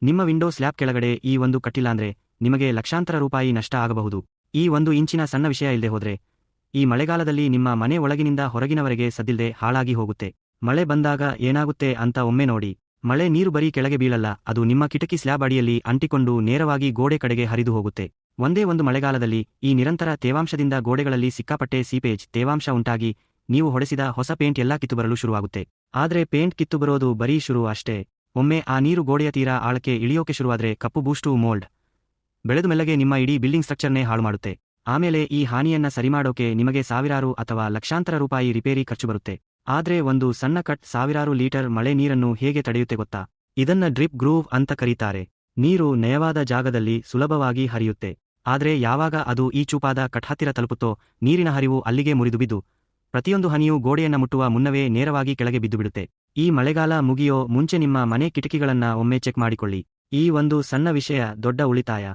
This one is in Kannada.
ನಿಮ್ಮ ವಿಂಡೋ ಸ್ಲ್ಯಾಬ್ ಕೆಳಗಡೆ ಈ ಒಂದು ಕಟ್ಟಿಲ್ಲಾಂದ್ರೆ ನಿಮಗೆ ಲಕ್ಷಾಂತರ ರೂಪಾಯಿ ನಷ್ಟ ಆಗಬಹುದು. ಈ 1 ಇಂಚಿನ ಸಣ್ಣ ವಿಷಯ ಇಲ್ಲದೆ ಹೋದ್ರೆ ಈ ಮಳೆಗಾಲದಲ್ಲಿ ನಿಮ್ಮ ಮನೆ ಒಳಗಿನಿಂದ ಹೊರಗಿನವರೆಗೆ ಸದ್ದಿಲ್ದೆ ಹಾಳಾಗಿ ಹೋಗುತ್ತೆ. ಮಳೆ ಬಂದಾಗ ಏನಾಗುತ್ತೆ ಅಂತ ಒಮ್ಮೆ ನೋಡಿ. ಮಳೆ ನೀರು ಬರೀ ಕೆಳಗೆ ಬೀಳಲ್ಲ, ಅದು ನಿಮ್ಮ ಕಿಟಕಿ ಸ್ಲ್ಯಾಬ್ ಅಡಿಯಲ್ಲಿ ಅಂಟಿಕೊಂಡು ನೇರವಾಗಿ ಗೋಡೆ ಕಡೆಗೆ ಹರಿದು ಹೋಗುತ್ತೆ. ಒಂದೇ ಒಂದು ಮಳೆಗಾಲದಲ್ಲಿ ಈ ನಿರಂತರ ತೇವಾಂಶದಿಂದ ಗೋಡೆಗಳಲ್ಲಿ ಸಿಕ್ಕಾಪಟ್ಟೆ ಸೀಪೇಜ್ ತೇವಾಂಶ ಉಂಟಾಗಿ ನೀವು ಹೊಡೆಸಿದ ಹೊಸ ಪೇಂಟ್ ಎಲ್ಲಾ ಕಿತ್ತುಬರಲು ಶುರುವಾಗುತ್ತೆ. ಆದ್ರೆ ಪೇಂಟ್ ಕಿತ್ತುಬರೋದು ಬರೀ ಶುರು ಅಷ್ಟೇ. ಒಮ್ಮೆ ಆ ನೀರು ಗೋಡೆಯ ತೀರಾ ಆಳಕ್ಕೆ ಇಳಿಯೋಕೆ ಶುರುವಾದ್ರೆ ಕಪ್ಪು ಬೂಸ್ಟು ಮೋಲ್ಡ್ ಬೆಳೆದು ಮೆಲ್ಲಗೆ ನಿಮ್ಮ ಇಡೀ ಬಿಲ್ಡಿಂಗ್ ಸ್ಟ್ರಕ್ಚರ್ನೇ ಹಾಳು ಮಾಡುತ್ತೆ. ಆಮೇಲೆ ಈ ಹಾನಿಯನ್ನ ಸರಿಮಾಡೋಕೆ ನಿಮಗೆ ಸಾವಿರಾರು ಅಥವಾ ಲಕ್ಷಾಂತರ ರೂಪಾಯಿ ರಿಪೇರಿ ಖರ್ಚು ಬರುತ್ತೆ. ಆದ್ರೆ ಒಂದು ಸಣ್ಣ ಕಟ್ ಸಾವಿರಾರು ಲೀಟರ್ ಮಳೆ ನೀರನ್ನು ಹೇಗೆ ತಡೆಯುತ್ತೆ ಗೊತ್ತಾ? ಇದನ್ನ ಡ್ರಿಪ್ ಗ್ರೂವ್ ಅಂತ ಕರೀತಾರೆ. ನೀರು ನಯವಾದ ಜಾಗದಲ್ಲಿ ಸುಲಭವಾಗಿ ಹರಿಯುತ್ತೆ. ಆದ್ರೆ ಯಾವಾಗ ಅದು ಈ ಚೂಪಾದ ಕಟ್ ಹತ್ತಿರ ತಲುಪುತ್ತೋ ನೀರಿನ ಹರಿವು ಅಲ್ಲಿಗೆ ಮುರಿದುಬಿದ್ದು ಪ್ರತಿಯೊಂದು ಹನಿಯೂ ಗೋಡೆಯನ್ನ ಮುಟ್ಟುವ ಮುನ್ನವೇ ನೇರವಾಗಿ ಕೆಳಗೆ ಬಿದ್ದುಬಿಡುತ್ತೆ. ಈ ಮಳೆಗಾಲ ಮುಗಿಯೋ ಮುಂಚೆ ನಿಮ್ಮ ಮನೆ ಕಿಟಕಿಗಳನ್ನ ಒಮ್ಮೆ ಚೆಕ್ ಮಾಡಿಕೊಳ್ಳಿ. ಈ ಒಂದು ಸಣ್ಣ ವಿಷಯ ದೊಡ್ಡ ಉಳಿತಾಯ.